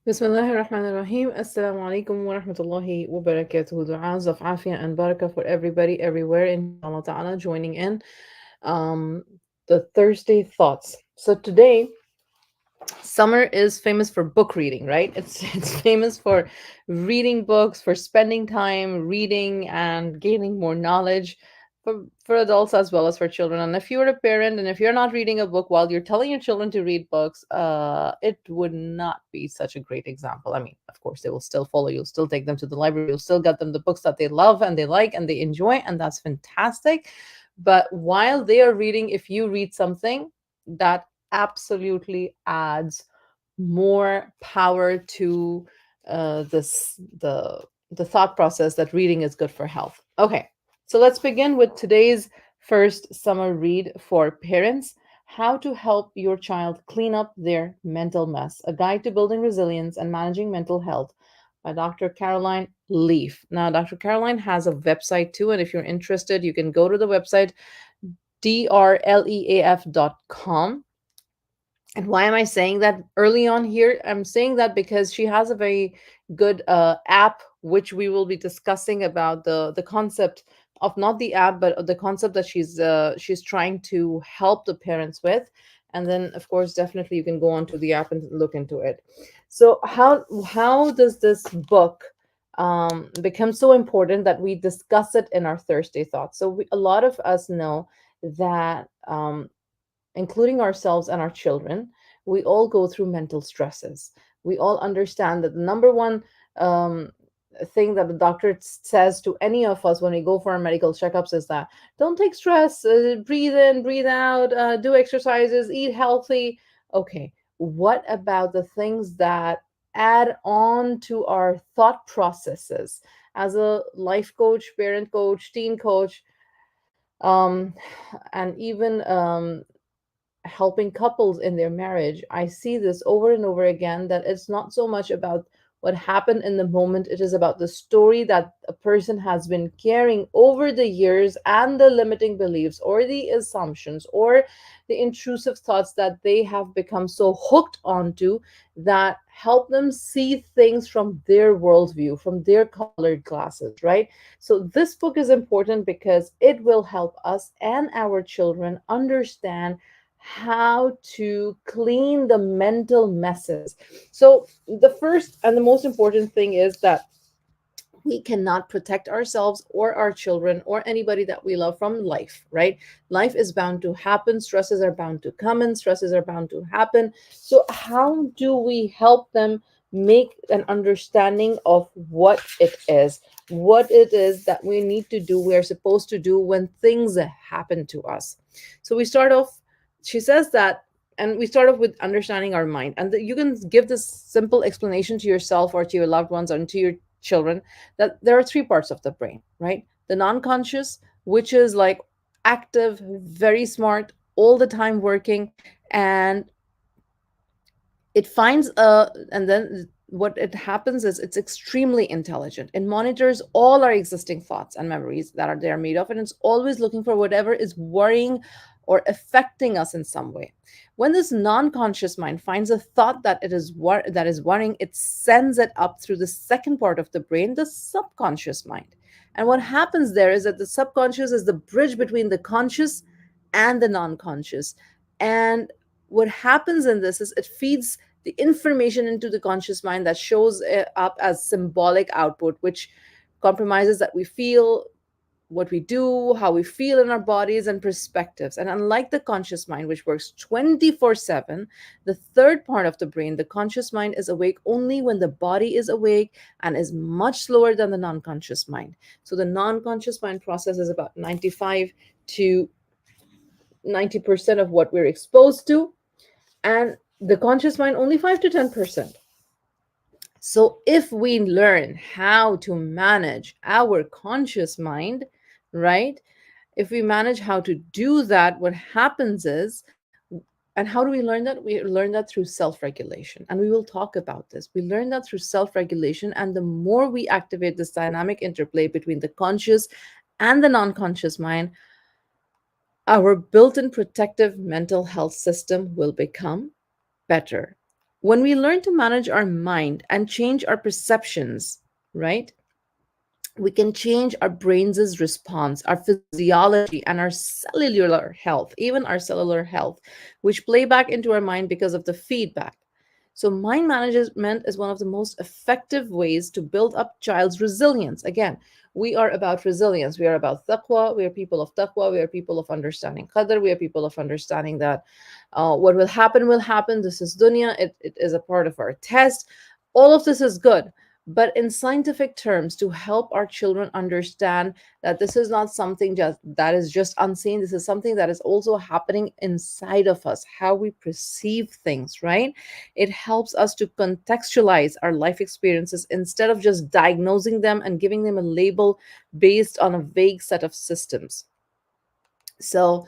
بسم الله الرحمن الرحيم. Assalamu alaikum wa rahmatullahi wa barakatuh. Du'as of afia and barakah for everybody, everywhere, inshallah ta'ala, joining in. Um, the Thursday thoughts. So today, summer is famous for book reading, right? It's famous for reading books, for spending time reading and gaining more knowledge for adults as well as for children. And if you're a parent and if you're not reading a book while you're telling your children to read books, it would not be such a great example. I mean, of course, they will still follow. You'll still take them to the library. You'll still get them the books that they love and they like and they enjoy, and that's fantastic. But while they are reading, if you read something that absolutely adds more power to this the thought process that reading is good for health. Okay, so let's begin with today's first summer read for parents: How to Help Your Child Clean Up Their Mental Mess, a guide to building resilience and managing mental health, by Dr. Caroline Leaf. Now, Dr. Caroline has a website too, and if you're interested, you can go to the website drleaf.com. And why am I saying that early on here? I'm saying that because she has a very good app, which we will be discussing about the concept of, not the app, but the concept that she's trying to help the parents with. And then, of course, definitely you can go onto the app and look into it. So how does this book become so important that we discuss it in our Thursday thoughts? So a lot of us know that. Including ourselves and our children, we all go through mental stresses. We all understand that the number one um, thing that the doctor says to any of us when we go for our medical checkups is that don't take stress, breathe in, breathe out, do exercises, eat healthy. Okay, what about the things that add on to our thought processes? As a life coach, parent coach, teen coach, um, and even helping couples in their marriage, I see this over and over again, that it's not so much about what happened in the moment, it is about the story that a person has been carrying over the years, and the limiting beliefs or the assumptions or the intrusive thoughts that they have become so hooked onto, that help them see things from their worldview, from their colored glasses, right? So this book is important because it will help us and our children understand how to clean the mental messes. So, the first and the most important thing is that we cannot protect ourselves or our children or anybody that we love from life, right? Life is bound to happen, stresses are bound to come in, stresses are bound to happen. So, how do we help them make an understanding of what it is that we need to do, we're supposed to do when things happen to us? So, we start off, she says that, and we start off with understanding our mind. And you can give this simple explanation to yourself or to your loved ones or to your children, that there are three parts of the brain, right? The non-conscious, which is like active, very smart, all the time working, and it finds and then what it happens is it's extremely intelligent. It monitors all our existing thoughts and memories that are there made of, and it's always looking for whatever is worrying or affecting us in some way. When this non-conscious mind finds a thought that that is worrying, it sends it up through the second part of the brain, the subconscious mind. And what happens there is that the subconscious is the bridge between the conscious and the non-conscious. And what happens in this is it feeds the information into the conscious mind that shows up as symbolic output, which compromises that we feel, what we do, how we feel in our bodies, and perspectives. And unlike the conscious mind, which works 24/7, the third part of the brain, the conscious mind, is awake only when the body is awake and is much slower than the non conscious mind. So the non conscious mind processes about 95 to 90% of what we're exposed to, and the conscious mind only 5 to 10%. So if we learn how to manage our conscious mind, right? If we manage how to do that, what happens is, and how do we learn that? We learn that through self regulation. And we will talk about this. We learn that through self regulation. And the more we activate this dynamic interplay between the conscious and the non conscious mind, our built in protective mental health system will become better. When we learn to manage our mind and change our perceptions, right, we can change our brain's response, our physiology, and our cellular health, even our cellular health, which play back into our mind because of the feedback. So, mind management is one of the most effective ways to build up child's resilience. Again, we are about resilience. We are about taqwa. We are people of taqwa. We are people of understanding qadr. We are people of understanding that what will happen will happen. This is dunya. It is a part of our test. All of this is good. But in scientific terms, to help our children understand that this is not something just that is just unseen, this is something that is also happening inside of us, how we perceive things, right? It helps us to contextualize our life experiences instead of just diagnosing them and giving them a label based on a vague set of systems. So,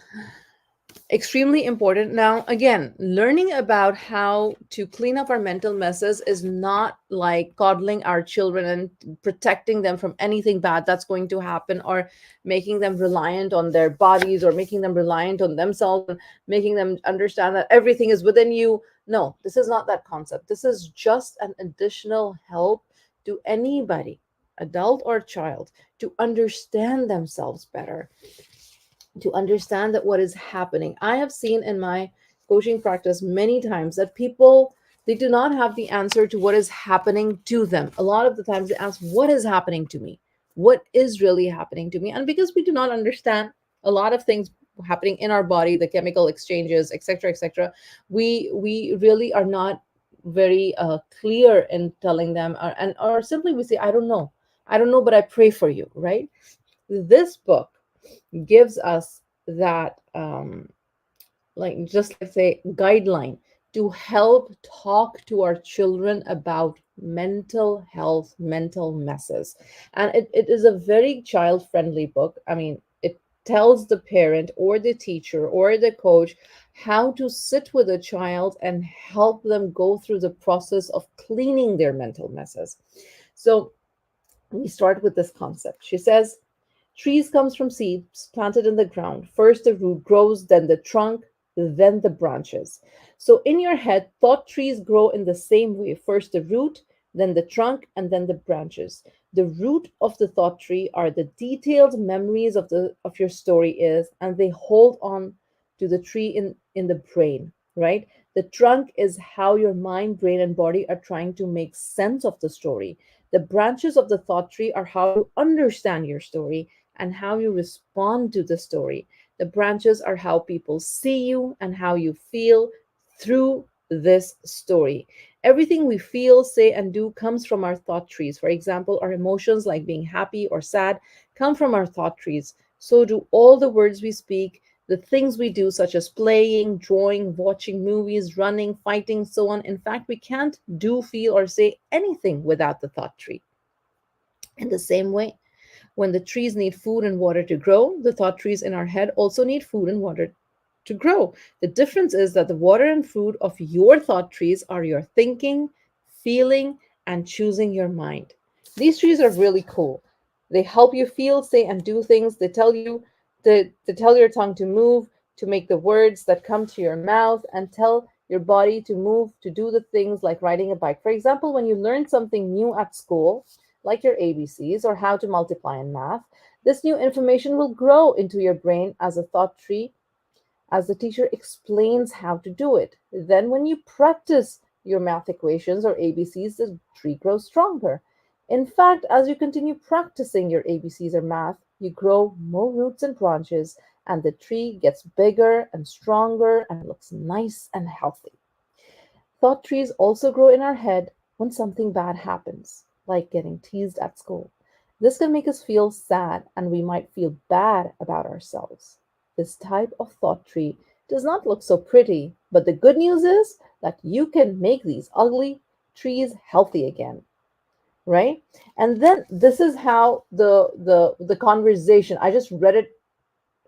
extremely important. Now, again, learning about how to clean up our mental messes is not like coddling our children and protecting them from anything bad that's going to happen, or making them reliant on their bodies, or making them reliant on themselves, and making them understand that everything is within you. No, this is not that concept. This is just an additional help to anybody, adult or child, to understand themselves better, to understand that what is happening. I have seen in my coaching practice many times that people, they do not have the answer to what is happening to them. A lot of the times they ask, what is happening to me? What is really happening to me? And because we do not understand a lot of things happening in our body, the chemical exchanges, etc., etc., we really are not very clear in telling them, or simply we say, I don't know, but I pray for you, right? This book gives us that like, just like say, guideline to help talk to our children about mental health, mental messes. And it is a very child friendly book. I mean, it tells the parent or the teacher or the coach how to sit with a child and help them go through the process of cleaning their mental messes. So we start with this concept. She says, trees comes from seeds planted in the ground. First the root grows, then the trunk, then the branches. So in your head, thought trees grow in the same way. First the root, then the trunk, and then the branches. The root of the thought tree are the detailed memories of your story is, and they hold on to the tree in the brain, right? The trunk is how your mind, brain, and body are trying to make sense of the story. The branches of the thought tree are how you understand your story and how you respond to the story. The branches are how people see you and how you feel through this story. Everything we feel, say, and do comes from our thought trees. For example, our emotions, like being happy or sad, come from our thought trees. So do all the words we speak, the things we do, such as playing, drawing, watching movies, running, fighting, so on. In fact, we can't do, feel, or say anything without the thought tree. In the same way, when the trees need food and water to grow, the thought trees in our head also need food and water to grow. The difference is that the water and food of your thought trees are your thinking, feeling, and choosing your mind. These trees are really cool. They help you feel, say, and do things. They tell you to tell your tongue to move, to make the words that come to your mouth, and tell your body to move, to do the things like riding a bike. For example, when you learn something new at school, like your ABCs or how to multiply in math, this new information will grow into your brain as a thought tree as the teacher explains how to do it. Then, when you practice your math equations or ABCs, the tree grows stronger. In fact, as you continue practicing your ABCs or math, you grow more roots and branches, and the tree gets bigger and stronger and looks nice and healthy. Thought trees also grow in our head when something bad happens, like getting teased at school. This can make us feel sad, and we might feel bad about ourselves. This type of thought tree does not look so pretty, but the good news is that you can make these ugly trees healthy again, right? And then this is how the conversation, I just read it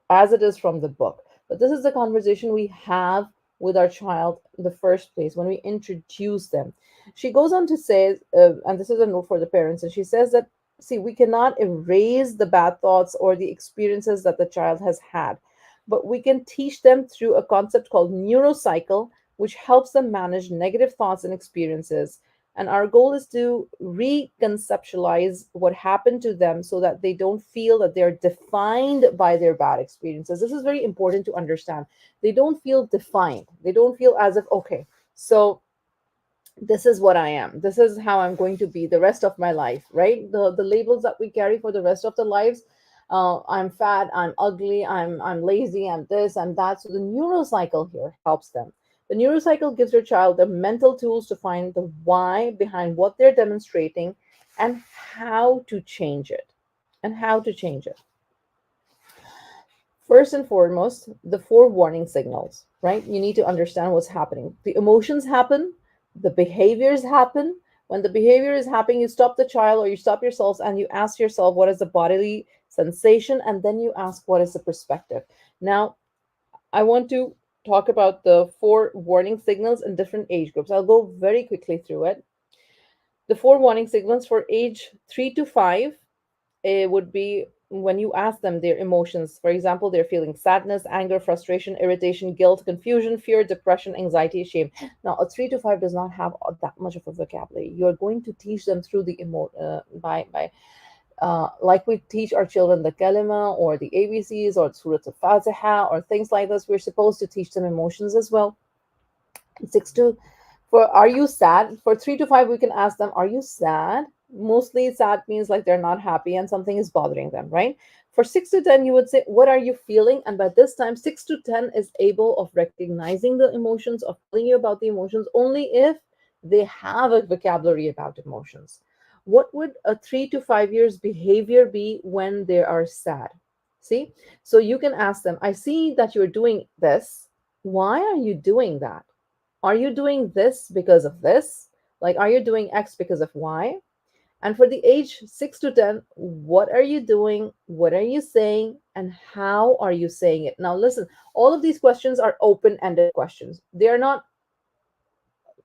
as it is from the book. But this is the conversation we have with our child in the first place when we introduce them. She goes on to say, and this is a note for the parents, and she says that, see, we cannot erase the bad thoughts or the experiences that the child has had, but we can teach them through a concept called neurocycle, which helps them manage negative thoughts and experiences. And our goal is to reconceptualize what happened to them so that they don't feel that they're defined by their bad experiences. This is very important to understand. They don't feel defined. They don't feel as if, okay, so this is what I am. This is how I'm going to be the rest of my life, right? The labels that we carry for the rest of the lives. I'm fat, I'm ugly, I'm lazy, I'm this, I'm that. So the neurocycle here helps them. The neurocycle gives your child the mental tools to find the why behind what they're demonstrating and how to change it. And how to change it. First and foremost, the four warning signals, right? You need to understand what's happening. The emotions happen, the behaviors happen. When the behavior is happening, you stop the child or you stop yourselves and you ask yourself, what is the bodily sensation? And then you ask, what is the perspective? Now, I want to talk about the four warning signals in different age groups. I'll go very quickly through it. The four warning signals for age 3 to 5, it would be when you ask them their emotions. For example, they're feeling sadness, anger, frustration, irritation, guilt, confusion, fear, depression, anxiety, shame. Now, a 3 to 5 does not have that much of a vocabulary. You're going to teach them through the by like we teach our children the kalima or the ABCs or Surah al-Fatiha or things like this. We're supposed to teach them emotions as well. 6 to for are you sad? For 3 to 5, we can ask them, are you sad? Mostly sad means like they're not happy and something is bothering them, right? For 6 to 10, you would say, what are you feeling? And by this time, 6 to 10 is able of recognizing the emotions, of telling you about the emotions only if they have a vocabulary about emotions. What would a 3 to 5 years behavior be when they are sad? See, so you can ask them, I see that you're doing this. Why are you doing that? Are you doing this because of this? Like, are you doing X because of Y? And for the age 6 to 10, what are you doing? What are you saying? And how are you saying it? Now, listen, all of these questions are open ended questions. They are not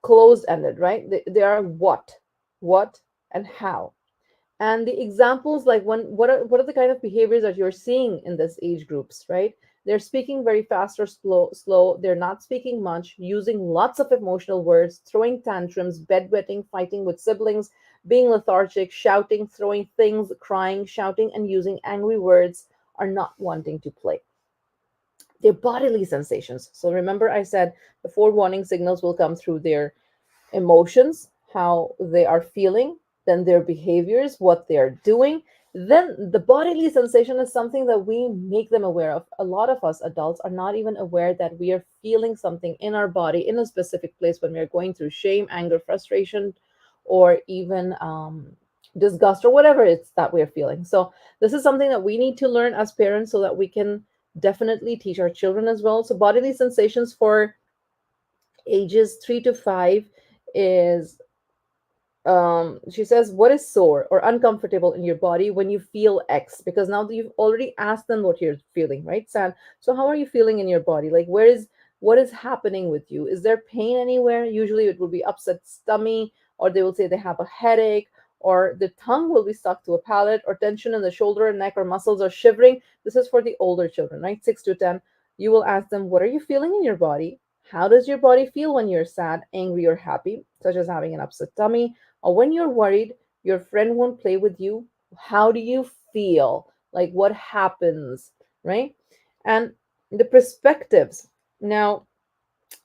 closed ended, right? They are what, and how. And the examples, like what are the kind of behaviors that you're seeing in this age groups, right? They're speaking very fast or slow. They're not speaking much, using lots of emotional words, throwing tantrums, bedwetting, fighting with siblings, being lethargic, shouting, throwing things, crying, shouting, and using angry words, are not wanting to play. Their bodily sensations. So remember, I said the four warning signals will come through their emotions, how they are feeling, then their behaviors, what they're doing. Then the bodily sensation is something that we make them aware of. A lot of us adults are not even aware that we are feeling something in our body in a specific place when we're going through shame, anger, frustration, or even disgust or whatever it's that we're feeling. So, this is something that we need to learn as parents so that we can definitely teach our children as well. So, bodily sensations for ages 3 to 5 is she says, what is sore or uncomfortable in your body when you feel X? Because now that you've already asked them what you're feeling, right, Sam? So how are you feeling in your body? Like, what is happening with you? Is there pain anywhere? Usually it will be upset stomach, or they will say they have a headache, or the tongue will be stuck to a palate, or tension in the shoulder and neck, or muscles are shivering. This is for the older children, right? 6 to 10. You will ask them, what are you feeling in your body? How does your body feel when you're sad, angry, or happy, such as having an upset tummy? Or when you're worried, your friend won't play with you. How do you feel? Like, what happens, right? And the perspectives. Now,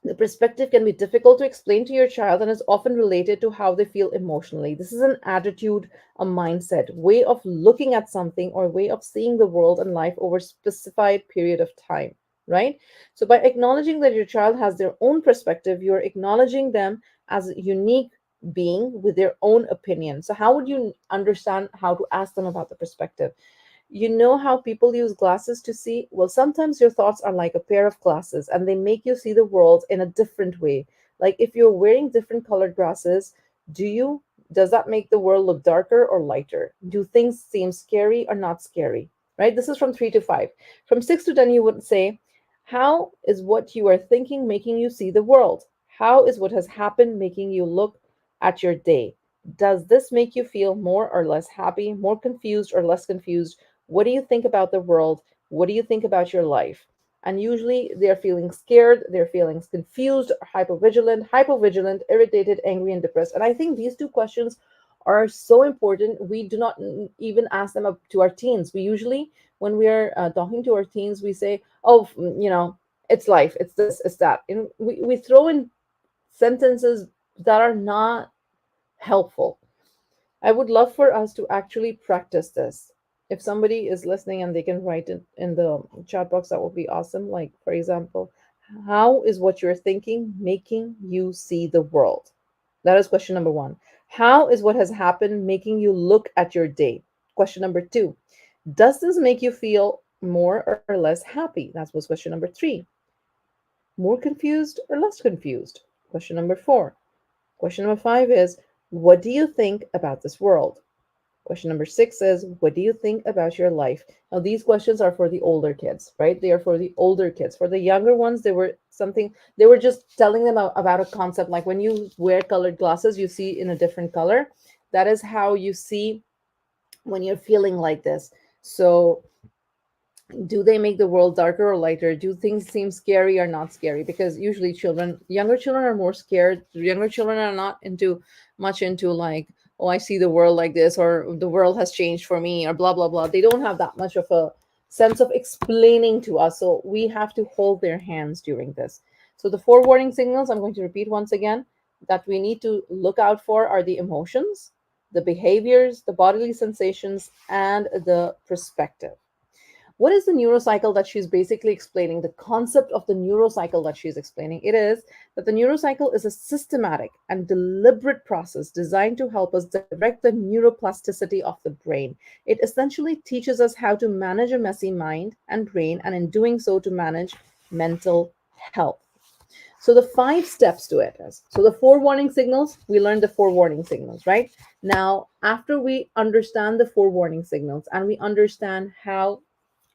the perspective can be difficult to explain to your child and is often related to how they feel emotionally. This is an attitude, a mindset, way of looking at something, or way of seeing the world and life over a specified period of time, right? So by acknowledging that your child has their own perspective, you're acknowledging them as a unique being with their own opinion. So how would you understand how to ask them about the perspective? You know how people use glasses to see? Well, sometimes your thoughts are like a pair of glasses and they make you see the world in a different way. Like if you're wearing different colored glasses, do you does that make the world look darker or lighter? Do things seem scary or not scary? Right? This is from 3 to 5. From 6 to 10, you would say, how is what you are thinking making you see the world? How is what has happened making you look at your day? Does this make you feel more or less happy, more confused or less confused? What do you think about the world? What do you think about your life? And usually they're feeling scared, they're feeling confused, hypervigilant, irritated, angry, and depressed. And I think these two questions are so important. We do not even ask them up to our teens. We usually, when we are talking to our teens, we say, oh, it's life, it's this, it's that. And we throw in sentences that are not helpful. I would love for us to actually practice this. If somebody is listening and they can write it in the chat box, that would be awesome. Like, for example, how is what you're thinking making you see the world? That is question number one. How is what has happened making you look at your day? Question number two. Does this make you feel more or less happy? That was question number three. More confused or less confused? Question number four. Question number five is, what do you think about this world? Question number six is, what do you think about your life? Now, these questions are for the older kids, right? They are for the older kids. For the younger ones, they were just telling them about a concept. Like when you wear colored glasses, you see in a different color. That is how you see when you're feeling like this. So, do they make the world darker or lighter? Do things seem scary or not scary? Because usually younger children are more scared. Younger children are not much into like, oh, I see the world like this, or the world has changed for me, or blah blah blah. They don't have that much of a sense of explaining to us. So we have to hold their hands during this. So the four warning signals, I'm going to repeat once again, that we need to look out for are the emotions, the behaviors, the bodily sensations, and the perspective. What is the neurocycle that she's basically explaining? The concept of the neurocycle that she's explaining, it is that the neurocycle is a systematic and deliberate process designed to help us direct the neuroplasticity of the brain. It essentially teaches us how to manage a messy mind and brain, and in doing so, to manage mental health. So the five steps to it is, so the four warning signals, we learned the four warning signals, right? Now, after we understand the four warning signals and we understand how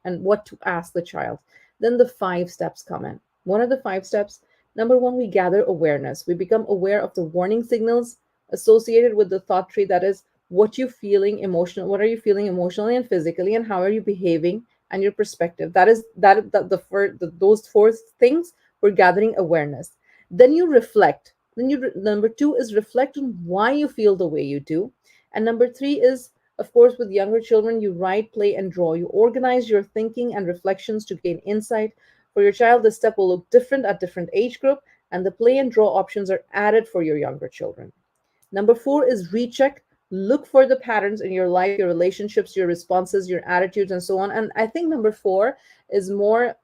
and what to ask the child. Then the five steps come in. What are the five steps? Number one, we gather awareness. We become aware of the warning signals associated with the thought tree. That is, what are you feeling emotionally and physically, and how are you behaving, and your perspective. Those four things, we're gathering awareness. Then you reflect. Number two is reflect on why you feel the way you do. And number three is, of course, with younger children, you write, play, and draw. You organize your thinking and reflections to gain insight. For your child, this step will look different at different age group, and the play and draw options are added for your younger children. Number four is recheck. Look for the patterns in your life, your relationships, your responses, your attitudes, and so on. And I think number four is more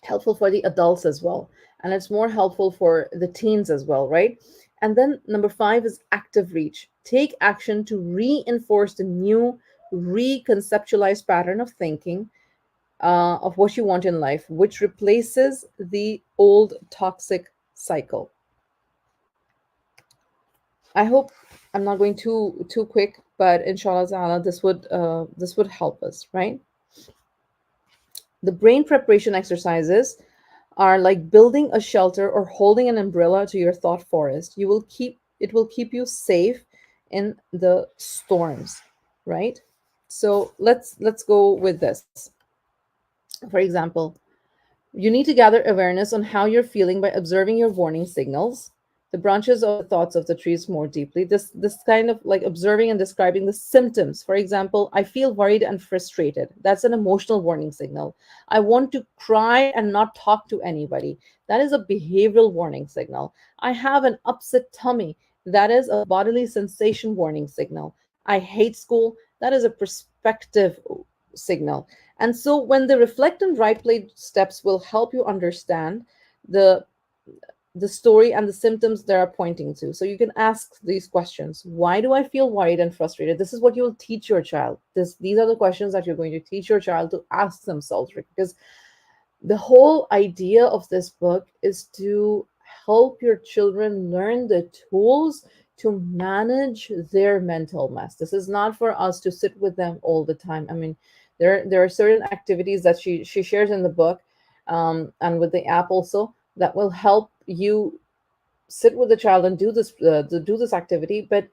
helpful for the adults as well. And it's more helpful for the teens as well, right? And then number five is active reach. Take action to reinforce the new, reconceptualized pattern of thinking of what you want in life, which replaces the old toxic cycle. I hope I'm not going too quick, but inshallah ta'ala, this would help us, right? The brain preparation exercises are like building a shelter or holding an umbrella to your thought forest. It will keep you safe in the storms, right? So let's go with this. For example, you need to gather awareness on how you're feeling by observing your warning signals, the branches of the thoughts of the trees more deeply. This kind of like observing and describing the symptoms. For example, I feel worried and frustrated. That's an emotional warning signal. I want to cry and not talk to anybody. That is a behavioral warning signal. I have an upset tummy. That is a bodily sensation warning signal. I hate school. That is a perspective signal. And so when the reflect and right play steps will help you understand the the story and the symptoms they are pointing to. So you can ask these questions. Why do I feel worried and frustrated? This is what you'll teach your child. These are the questions that you're going to teach your child to ask themselves, because the whole idea of this book is to help your children learn the tools to manage their mental mess. This is not for us to sit with them all the time. I mean, there are certain activities that she shares in the book, and with the app also, that will help you sit with the child and do this activity. But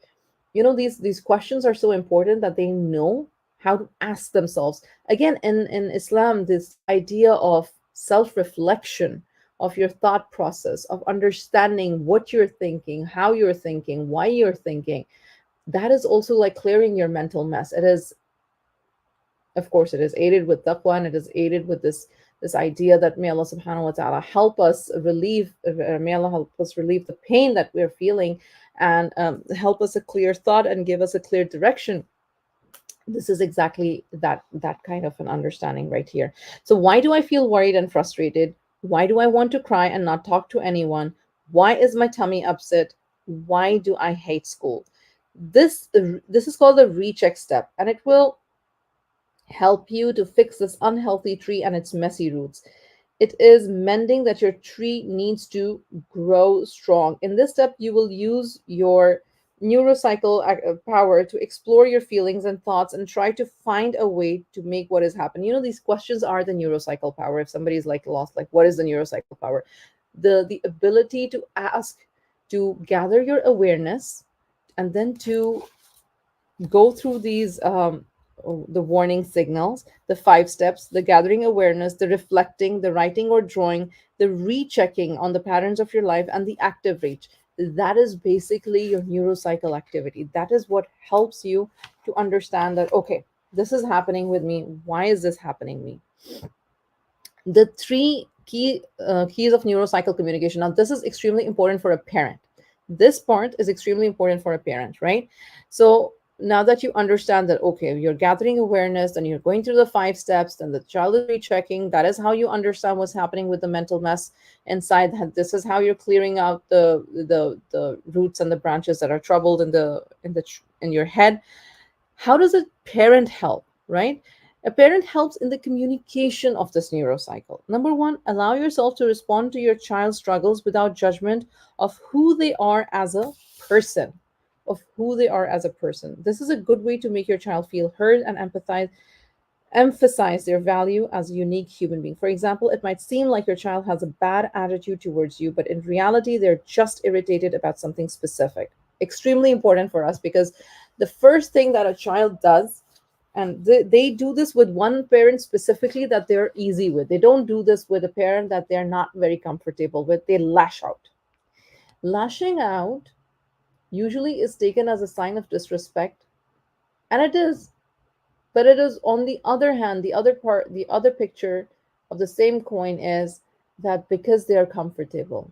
these questions are so important that they know how to ask themselves. Again, in Islam, this idea of self reflection, of your thought process, of understanding what you're thinking, how you're thinking, why you're thinking, that is also like clearing your mental mess. It is, of course, it is aided with taqwa, and it is aided with this idea that may Allah subhanahu wa ta'ala help us relieve, may Allah help us relieve the pain that we're feeling, and help us a clear thought and give us a clear direction. This is exactly that kind of an understanding right here. So why do I feel worried and frustrated? Why do I want to cry and not talk to anyone? Why is my tummy upset? Why do I hate school? This is called the recheck step, and it will help you to fix this unhealthy tree and its messy roots. It is mending that your tree needs to grow strong. In this step, you will use your neurocycle power to explore your feelings and thoughts and try to find a way to make what has happened. You know, these questions are the neurocycle power. If somebody's like lost, like, what is the neurocycle power? The ability to ask, to gather your awareness, and then to go through these the warning signals, the 5 steps: the gathering awareness, the reflecting, the writing or drawing, the rechecking on the patterns of your life, and the active reach. That is basically your neurocycle activity. That is what helps you to understand that, okay, this is happening with me. Why is this happening to me? The three keys of neurocycle communication. Now, this is extremely important for a parent. This part is extremely important for a parent, right? So now that you understand that, okay, you're gathering awareness, and you're going through the 5 steps, and the child is rechecking, that is how you understand what's happening with the mental mess inside. This is how you're clearing out the roots and the branches that are troubled in your head. How does a parent help, right? A parent helps in the communication of this neurocycle. Number one, allow yourself to respond to your child's struggles without judgment of who they are as a person. Of who they are as a person. This is a good way to make your child feel heard and empathize, emphasize their value as a unique human being. For example, it might seem like your child has a bad attitude towards you, but in reality, they're just irritated about something specific. Extremely important for us, because the first thing that a child does, and they do this with one parent specifically that they're easy with. They don't do this with a parent that they're not very comfortable with. They lash out. Lashing out usually is taken as a sign of disrespect, and it is. But it is, on the other hand, the other part, the other picture of the same coin is that because they're comfortable.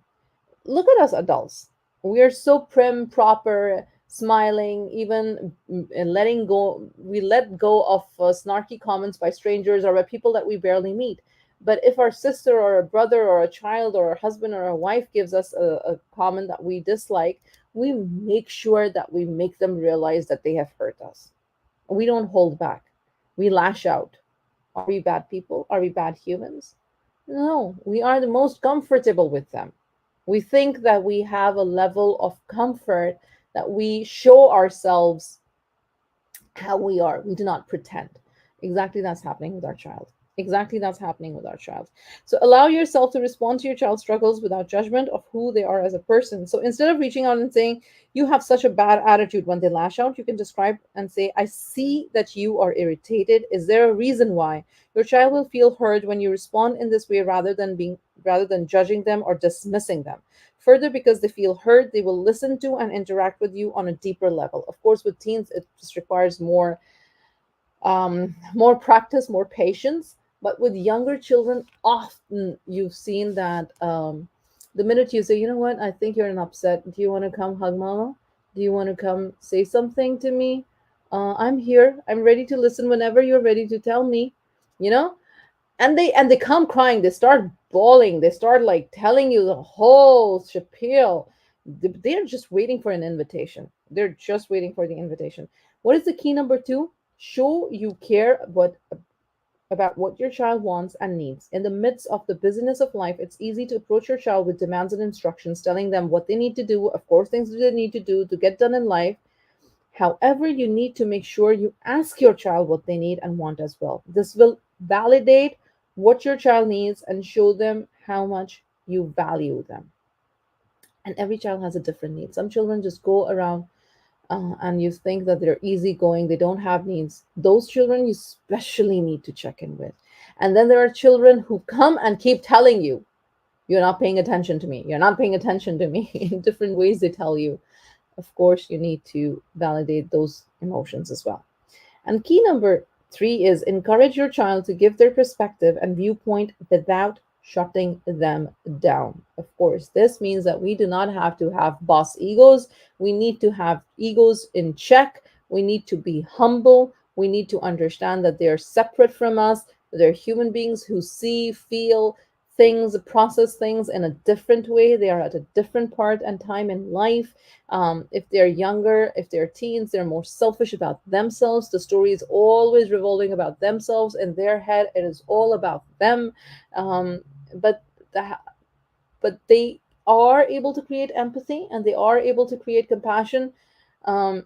Look at us adults. We are so prim, proper, smiling, even letting go. We let go of snarky comments by strangers or by people that we barely meet. But if our sister or a brother or a child or a husband or a wife gives us a comment that we dislike, we make sure that we make them realize that they have hurt us. We don't hold back. We lash out. Are we bad people? Are we bad humans? No, we are the most comfortable with them. We think that we have a level of comfort that we show ourselves how we are. We do not pretend. Exactly that's happening with our child. Exactly that's happening with our child. So allow yourself to respond to your child's struggles without judgment of who they are as a person. So instead of reaching out and saying, you have such a bad attitude when they lash out, you can describe and say, I see that you are irritated. Is there a reason why? Your child will feel heard when you respond in this way rather than judging them or dismissing them. Further, because they feel heard, they will listen to and interact with you on a deeper level. Of course, with teens, it just requires more practice, more patience. But with younger children, often you've seen that the minute you say, you know what, I think you're an upset. Do you want to come hug mama? Do you want to come say something to me? I'm here. I'm ready to listen whenever you're ready to tell me. You know, and they come crying. They start bawling. They start like telling you the whole spiel. They're just waiting for an invitation. They're just waiting for the invitation. What is the key number two? Show you care about what your child wants and needs. In the midst of the busyness of life, it's easy to approach your child with demands and instructions, telling them what they need to do, of course, things that they need to do to get done in life. However, you need to make sure you ask your child what they need and want as well. This will validate what your child needs and show them how much you value them. And every child has a different need. Some children just go around and you think that they're easygoing, they don't have needs, those children you especially need to check in with. And then there are children who come and keep telling you, you're not paying attention to me, you're not paying attention to me. In different ways they tell you. Of course, you need to validate those emotions as well. And key number three is encourage your child to give their perspective and viewpoint without shutting them down. Of course, this means that we do not have to have boss egos. We need to have egos in check. We need to be humble. We need to understand that they are separate from us. They're human beings who see, feel things, process things in a different way. They are at a different part and time in life. If they're younger, if they're teens, they're more selfish about themselves. The story is always revolving about themselves. In their head, it is all about them. Um, but the, but they are able to create empathy and they are able to create compassion. Um,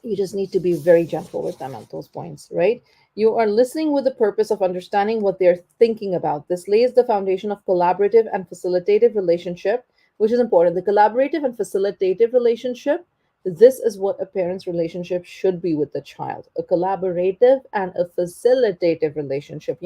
you just need to be very gentle with them at those points, right? You are listening with the purpose of understanding what they're thinking about. This lays the foundation of collaborative and facilitative relationship, which is important. The collaborative and facilitative relationship, this is what a parent's relationship should be with the child, a collaborative and a facilitative relationship.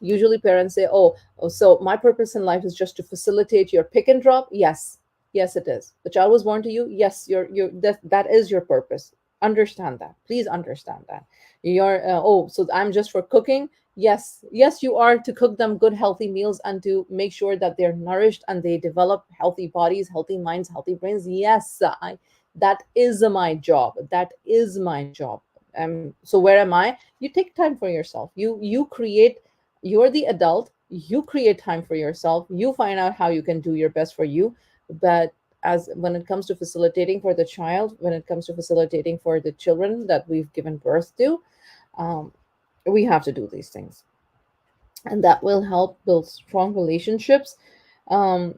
Usually parents say, oh, so my purpose in life is just to facilitate your pick and drop. Yes, yes, it is. The child was born to you. Yes, that is your purpose. Understand that. Please understand that. You're so I'm just for cooking. Yes, yes, you are to cook them good healthy meals and to make sure that they're nourished and they develop healthy bodies, healthy minds, healthy brains. Yes, that is my job. That is my job. So where am I? You take time for yourself. You create. You're the adult. You create time for yourself. You find out how you can do your best for you. But as when it comes to facilitating for the child, when it comes to facilitating for the children that we've given birth to, um, we have to do these things, and that will help build strong relationships. um,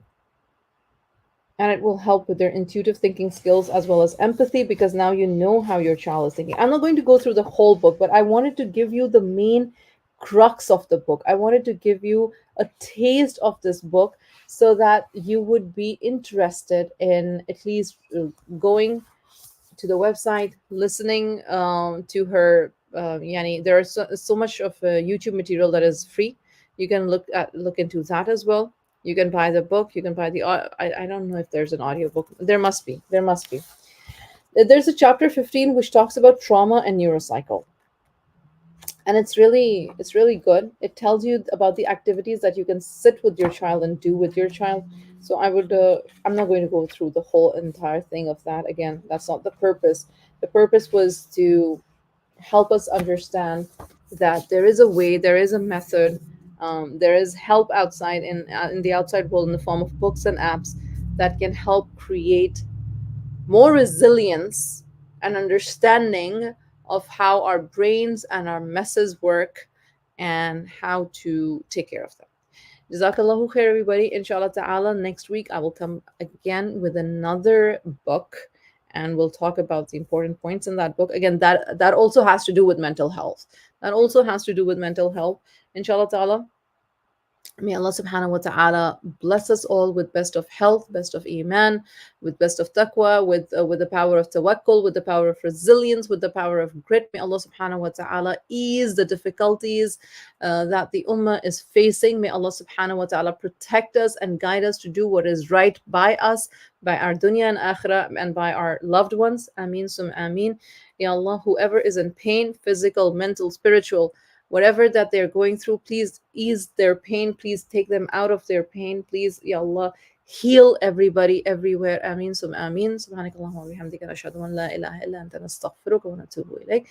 and it will help with their intuitive thinking skills as well as empathy, because now you know how your child is thinking. I'm not going to go through the whole book, but I wanted to give you the main crux of the book. I wanted to give you a taste of this book so that you would be interested in at least going to the website, listening to her. Yani, there is so much of YouTube material that is free. You can look into that as well. You can buy the book. You can buy I don't know if there's an audio book. There must be. There must be. There's a chapter 15 which talks about trauma and neurocycle, and it's really good. It tells you about the activities that you can sit with your child and do with your child. So I'm not going to go through the whole entire thing of that. Again, that's not the purpose. The purpose was to help us understand that there is a way, there is a method, there is help outside in the outside world in the form of books and apps that can help create more resilience and understanding of how our brains and our messes work and how to take care of them. Jazakallahu khair, everybody. Inshallah ta'ala, next week I will come again with another book and we'll talk about the important points in that book. Again, that also has to do with mental health. That also has to do with mental health. Inshallah ta'ala, may Allah subhanahu wa ta'ala bless us all with best of health, best of iman, with best of taqwa, with the power of tawakkul, with the power of resilience, with the power of grit. May Allah subhanahu wa ta'ala ease the difficulties that the ummah is facing. May Allah subhanahu wa ta'ala protect us and guide us to do what is right by us, by our dunya and akhirah, and by our loved ones. Ameen sum ameen. Ya Allah, whoever is in pain, physical, mental, spiritual, whatever that they're going through, please ease their pain. Please take them out of their pain. Please, Ya Allah, heal everybody everywhere. Ameen sum ameen. Subhanakallahumma wa bihamdika nashhadu an la ilaha illa anta nastaghfiruka wa natubu ilayk.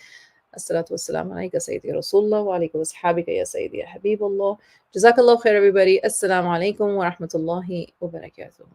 Assalatu wassalamu alayka sayyidi Rasulullah wa alayka washabika ya sayyidi ya Habibullah. Jazakallah khair, everybody. Assalamu alaikum wa rahmatullahi wa barakatuh.